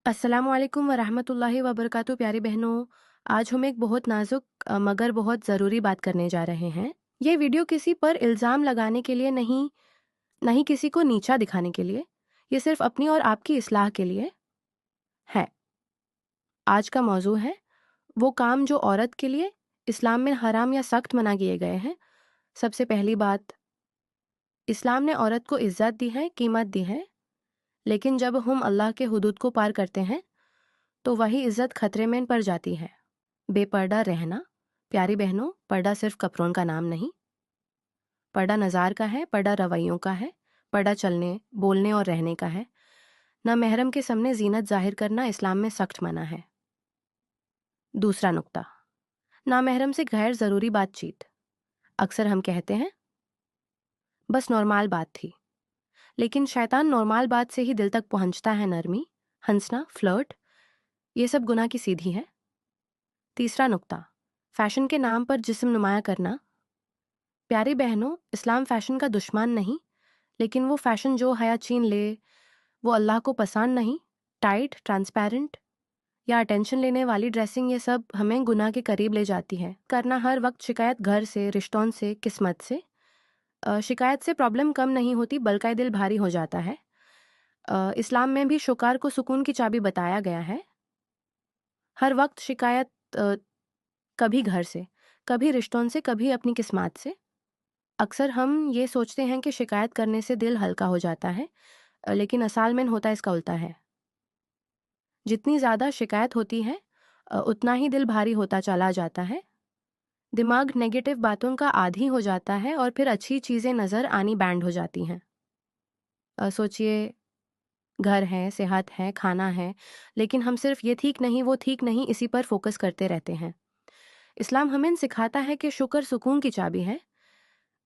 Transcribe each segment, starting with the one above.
अस्सलामुअलैकुम वरहमतुल्लाहि वबरकातुहू। प्यारी बहनों, आज हम एक बहुत नाजुक मगर बहुत ज़रूरी बात करने जा रहे हैं। ये वीडियो किसी पर इल्ज़ाम लगाने के लिए नहीं, ना ही किसी को नीचा दिखाने के लिए। ये सिर्फ अपनी और आपकी इस्लाह के लिए है। आज का मौजू है वो काम जो औरत के लिए इस्लाम में हराम या सख्त मना किए गए हैं। सबसे पहली बात, इस्लाम ने औरत को इज़्ज़त दी है, कीमत दी है, लेकिन जब हम अल्लाह के हुदूद को पार करते हैं तो वही इज़्ज़त खतरे में पड़ जाती है। बेपर्दा रहना। प्यारी बहनों, पर्दा सिर्फ कपड़ों का नाम नहीं। पर्दा नज़ार का है, पर्दा रवैयों का है, पर्दा चलने, बोलने और रहने का है। ना महरम के सामने जीनत जाहिर करना इस्लाम में सख्त मना है। दूसरा नुक्ता, ना महरम से गैर ज़रूरी बातचीत। अक्सर हम कहते हैं बस नॉर्मल बात थी, लेकिन शैतान नॉर्मल बात से ही दिल तक पहुंचता है। नरमी, हंसना, फ्लर्ट, ये सब गुनाह की सीधी है। तीसरा नुक्ता, फैशन के नाम पर जिस्म नुमाया करना। प्यारी बहनों, इस्लाम फैशन का दुश्मन नहीं, लेकिन वो फैशन जो हया छीन ले, वो अल्लाह को पसंद नहीं। टाइट, ट्रांसपेरेंट या अटेंशन लेने वाली ड्रेसिंग, ये सब हमें गुनाह के करीब ले जाती है। करना हर वक्त शिकायत घर से, रिश्तों से, किस्मत से। शिकायत से प्रॉब्लम कम नहीं होती, बल्कि दिल भारी हो जाता है। इस्लाम में भी शुक्र को सुकून की चाबी बताया गया है। हर वक्त शिकायत, कभी घर से, कभी रिश्तों से, कभी अपनी किस्मत से। अक्सर हम ये सोचते हैं कि शिकायत करने से दिल हल्का हो जाता है, लेकिन असल में होता इसका उल्टा है। जितनी ज़्यादा शिकायत होती है, उतना ही दिल भारी होता चला जाता है। दिमाग नेगेटिव बातों का आदी हो जाता है और फिर अच्छी चीज़ें नज़र आनी बैंड हो जाती हैं। सोचिए, घर है, सेहत है, खाना है, लेकिन हम सिर्फ ये ठीक नहीं, वो ठीक नहीं, इसी पर फोकस करते रहते हैं। इस्लाम हमें सिखाता है कि शुक्र सुकून की चाबी है।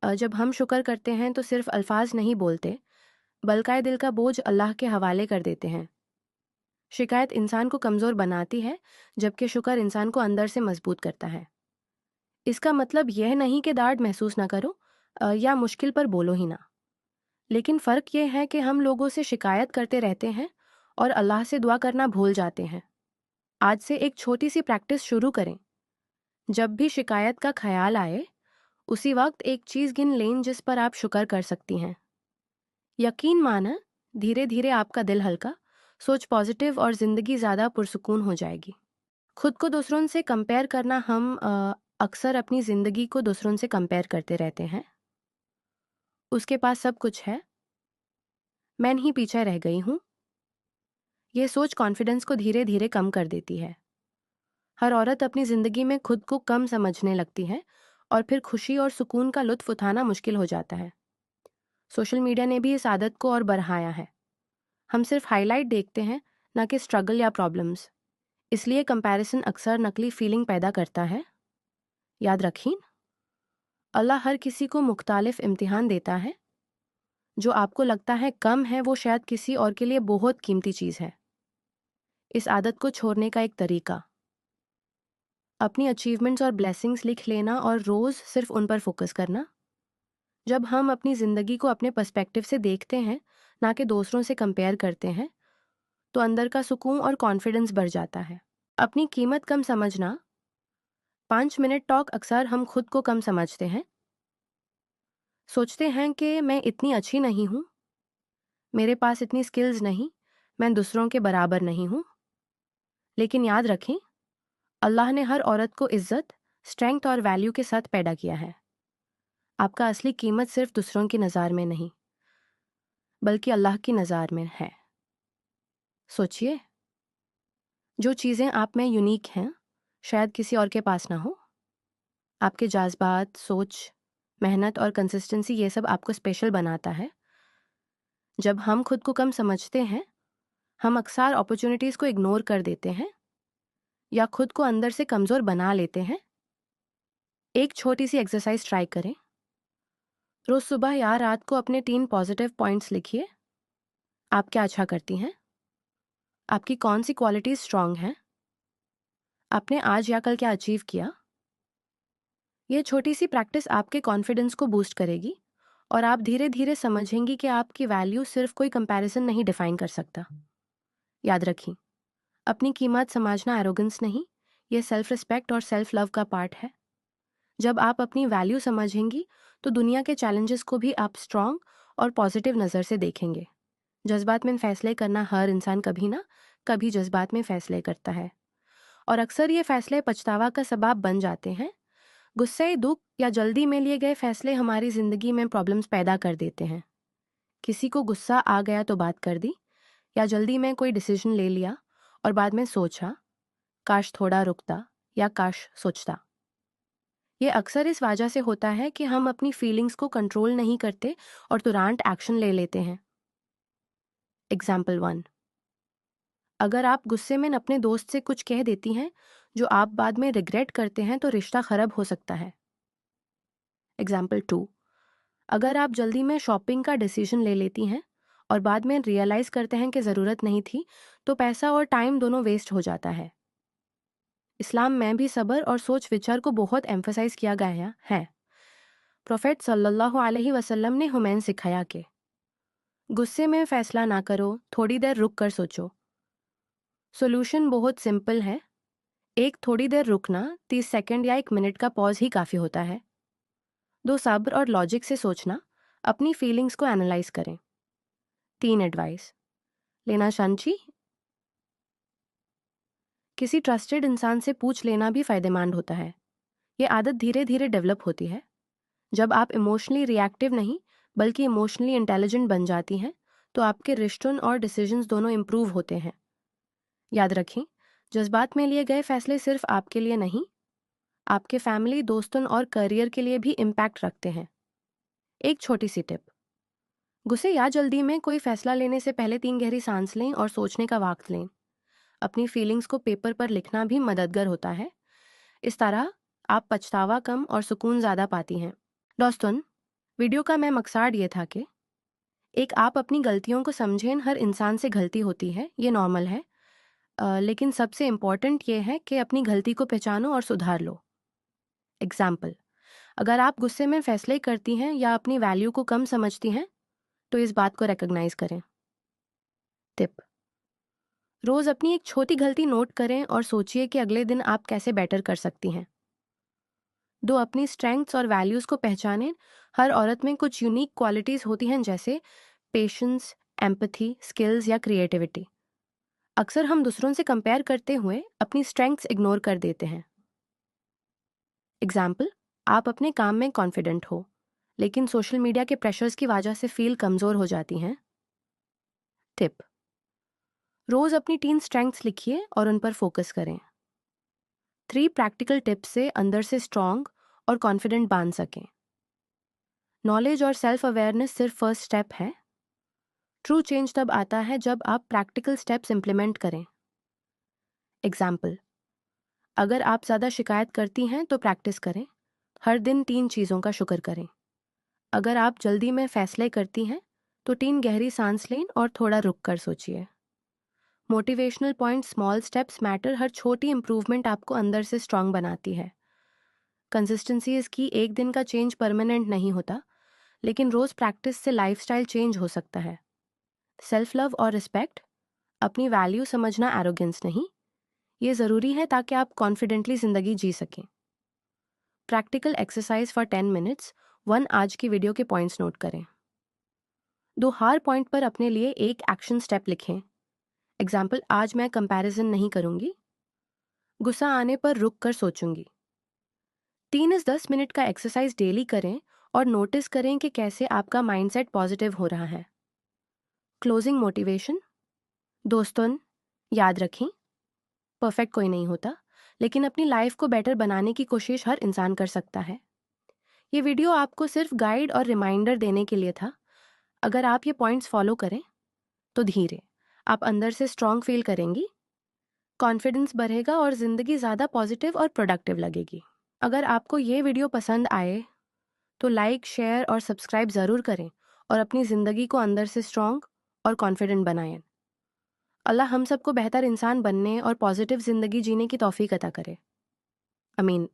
जब हम शुक्र करते हैं तो सिर्फ अल्फाज नहीं बोलते, बल्कि दिल का बोझ अल्लाह के हवाले कर देते हैं। शिकायत इंसान को कमज़ोर बनाती है, जबकि शुक्र इंसान को अंदर से मजबूत करता है। इसका मतलब यह नहीं कि डांट महसूस ना करो, या मुश्किल पर बोलो ही ना। लेकिन फ़र्क यह है कि हम लोगों से शिकायत करते रहते हैं और अल्लाह से दुआ करना भूल जाते हैं। आज से एक छोटी सी प्रैक्टिस शुरू करें। जब भी शिकायत का ख्याल आए, उसी वक्त एक चीज़ गिन लें जिस पर आप शुक्र कर सकती हैं। यकीन माना, धीरे धीरे आपका दिल हल्का, सोच पॉजिटिव और ज़िंदगी ज़्यादा पुरसुकून हो जाएगी। खुद को दूसरों से कंपेयर करना, हम अक्सर अपनी ज़िंदगी को दूसरों से कंपेयर करते रहते हैं। उसके पास सब कुछ है, मैं ही पीछे रह गई हूँ। ये सोच कॉन्फिडेंस को धीरे धीरे कम कर देती है। हर औरत अपनी ज़िंदगी में खुद को कम समझने लगती है और फिर खुशी और सुकून का लुत्फ़ उठाना मुश्किल हो जाता है। सोशल मीडिया ने भी इस आदत को और बढ़ाया है। हम सिर्फ हाईलाइट देखते हैं, ना कि स्ट्रगल या प्रॉब्लम्स। इसलिए कंपैरिजन अक्सर नकली फीलिंग पैदा करता है। याद रखिए, अल्लाह हर किसी को मुख्तालिफ इम्तिहान देता है। जो आपको लगता है कम है, वो शायद किसी और के लिए बहुत कीमती चीज़ है। इस आदत को छोड़ने का एक तरीका, अपनी अचीवमेंट्स और ब्लेसिंग्स लिख लेना और रोज़ सिर्फ उन पर फोकस करना। जब हम अपनी ज़िंदगी को अपने पर्सपेक्टिव से देखते हैं, ना कि दूसरों से कंपेयर करते हैं, तो अंदर का सुकून और कॉन्फिडेंस बढ़ जाता है। अपनी कीमत कम समझना। 5 मिनट टॉक, अक्सर हम खुद को कम समझते हैं। सोचते हैं कि मैं इतनी अच्छी नहीं हूँ, मेरे पास इतनी स्किल्स नहीं, मैं दूसरों के बराबर नहीं हूँ। लेकिन याद रखें, अल्लाह ने हर औरत को इज्जत, स्ट्रेंथ और वैल्यू के साथ पैदा किया है। आपका असली कीमत सिर्फ दूसरों की नज़र में नहीं, बल्कि अल्लाह की नज़र में है। सोचिए, जो चीज़ें आप में यूनिक हैं, शायद किसी और के पास ना हो। आपके जज्बात, सोच, मेहनत और कंसिस्टेंसी, ये सब आपको स्पेशल बनाता है। जब हम खुद को कम समझते हैं, हम अक्सर अपॉर्चुनिटीज़ को इग्नोर कर देते हैं या खुद को अंदर से कमज़ोर बना लेते हैं। एक छोटी सी एक्सरसाइज ट्राई करें। रोज़ सुबह या रात को अपने 3 पॉजिटिव पॉइंट्स लिखिए। आप क्या अच्छा करती हैं? आपकी कौन सी क्वालिटीज़ स्ट्रांग हैं? आपने आज या कल क्या अचीव किया? ये छोटी सी प्रैक्टिस आपके कॉन्फिडेंस को बूस्ट करेगी और आप धीरे धीरे समझेंगी कि आपकी वैल्यू सिर्फ कोई कंपैरिजन नहीं डिफाइन कर सकता। याद रखिए, अपनी कीमत समझना एरोगेंस नहीं, ये सेल्फ रिस्पेक्ट और सेल्फ लव का पार्ट है। जब आप अपनी वैल्यू समझेंगी तो दुनिया के चैलेंजेस को भी आप स्ट्रांग और पॉजिटिव नज़र से देखेंगे। जज्बात में फैसले करना हर इंसान कभी ना कभी जज्बात में फैसले करता है, और अक्सर ये फैसले पछतावा का सबब बन जाते हैं। गुस्से, दुख या जल्दी में लिए गए फैसले हमारी ज़िंदगी में प्रॉब्लम्स पैदा कर देते हैं। किसी को गुस्सा आ गया तो बात कर दी, या जल्दी में कोई डिसीजन ले लिया और बाद में सोचा, काश थोड़ा रुकता या काश सोचता। ये अक्सर इस वजह से होता है कि हम अपनी फीलिंग्स को कंट्रोल नहीं करते और तुरंत एक्शन ले लेते हैं। एग्जाम्पल 1, अगर आप गुस्से में अपने दोस्त से कुछ कह देती हैं जो आप बाद में रिग्रेट करते हैं तो रिश्ता खराब हो सकता है। एग्जाम्पल 2, अगर आप जल्दी में शॉपिंग का डिसीजन ले लेती हैं और बाद में रियलाइज़ करते हैं कि ज़रूरत नहीं थी, तो पैसा और टाइम दोनों वेस्ट हो जाता है। इस्लाम में भी सब्र और सोच विचार को बहुत एम्फसाइज किया गया है। प्रोफेट सल्लल्लाहु अलैहि वसल्लम ने हमें सिखाया कि गुस्से में फैसला ना करो, थोड़ी देर रुक कर सोचो। सोल्यूशन बहुत सिंपल है, एक थोड़ी देर रुकना, 30 सेकंड या 1 मिनट का पॉज ही काफ़ी होता है। 2, सब्र और लॉजिक से सोचना, अपनी फीलिंग्स को एनालाइज करें। 3, एडवाइस लेना शांति, किसी ट्रस्टेड इंसान से पूछ लेना भी फायदेमंद होता है। ये आदत धीरे धीरे डेवलप होती है। जब आप इमोशनली रिएक्टिव नहीं बल्कि इमोशनली इंटेलिजेंट बन जाती हैं तो आपके रिश्तों और डिसीजंस दोनों इम्प्रूव होते हैं। याद रखें, जज्बात में लिए गए फैसले सिर्फ आपके लिए नहीं, आपके फैमिली, दोस्तों और करियर के लिए भी इम्पैक्ट रखते हैं। एक छोटी सी टिप, गुस्से या जल्दी में कोई फैसला लेने से पहले 3 गहरी सांस लें और सोचने का वक्त लें। अपनी फीलिंग्स को पेपर पर लिखना भी मददगार होता है। इस तरह आप पछतावा कम और सुकून ज़्यादा पाती हैं। दोस्तों, वीडियो का मैं मकसद ये था कि एक, आप अपनी गलतियों को समझें। हर इंसान से गलती होती है, ये नॉर्मल है। लेकिन सबसे इम्पॉर्टेंट ये है कि अपनी गलती को पहचानो और सुधार लो। एग्जाम्पल, अगर आप गुस्से में फैसले करती हैं या अपनी वैल्यू को कम समझती हैं तो इस बात को रिकॉग्नाइज करें। टिप, रोज़ अपनी एक छोटी गलती नोट करें और सोचिए कि अगले दिन आप कैसे बेटर कर सकती हैं। 2, अपनी स्ट्रेंथ्स और वैल्यूज़ को पहचानें। हर औरत में कुछ यूनिक क्वालिटीज़ होती हैं, जैसे पेशेंस, एम्पैथी, स्किल्स या क्रिएटिविटी। अक्सर हम दूसरों से कंपेयर करते हुए अपनी स्ट्रेंथ्स इग्नोर कर देते हैं। एग्जाम्पल, आप अपने काम में कॉन्फिडेंट हो लेकिन सोशल मीडिया के प्रेशर्स की वजह से फील कमज़ोर हो जाती हैं। टिप, रोज़ अपनी 3 स्ट्रेंथ्स लिखिए और उन पर फोकस करें। 3 प्रैक्टिकल टिप्स से अंदर से स्ट्रॉन्ग और कॉन्फिडेंट बन सकें। नॉलेज और सेल्फ अवेयरनेस सिर्फ फर्स्ट स्टेप है। ट्रू चेंज तब आता है जब आप प्रैक्टिकल स्टेप्स इंप्लीमेंट करें। एग्जाम्पल, अगर आप ज़्यादा शिकायत करती हैं तो प्रैक्टिस करें, हर दिन 3 चीज़ों का शुक्र करें। अगर आप जल्दी में फैसले करती हैं तो 3 गहरी सांस लें और थोड़ा रुक कर सोचिए। Motivational point, small steps matter. हर छोटी इंप्रूवमेंट आपको अंदर से स्ट्रांग बनाती है। कंसिस्टेंसी इज़ की। एक दिन का चेंज परमानेंट नहीं होता, लेकिन रोज़ प्रैक्टिस से लाइफस्टाइल चेंज हो सकता है। सेल्फ लव और रिस्पेक्ट, अपनी वैल्यू समझना एरोगेंस नहीं, ये ज़रूरी है ताकि आप कॉन्फिडेंटली ज़िंदगी जी सकें। Practical exercise for 10 minutes. 1, आज की वीडियो के पॉइंट्स नोट करें। 2, हर पॉइंट पर अपने लिए एक एक्शन स्टेप लिखें। एग्जाम्पल, आज मैं कंपैरिजन नहीं करूंगी, गुस्सा आने पर रुक कर सोचूंगी। 3, इस 10 मिनट का एक्सरसाइज डेली करें और नोटिस करें कि कैसे आपका माइंडसेट पॉजिटिव हो रहा है। क्लोजिंग मोटिवेशन, दोस्तों याद रखें, परफेक्ट कोई नहीं होता, लेकिन अपनी लाइफ को बेटर बनाने की कोशिश हर इंसान कर सकता है। ये वीडियो आपको सिर्फ गाइड और रिमाइंडर देने के लिए था। अगर आप ये पॉइंट्स फॉलो करें तो धीरे आप अंदर से स्ट्रांग फील करेंगी, कॉन्फिडेंस बढ़ेगा और ज़िंदगी ज़्यादा पॉजिटिव और प्रोडक्टिव लगेगी। अगर आपको ये वीडियो पसंद आए तो लाइक, शेयर और सब्सक्राइब ज़रूर करें और अपनी ज़िंदगी को अंदर से स्ट्रांग और कॉन्फिडेंट बनाएं। अल्लाह हम सबको बेहतर इंसान बनने और पॉजिटिव ज़िंदगी जीने की तौफीक अता करे। आमीन।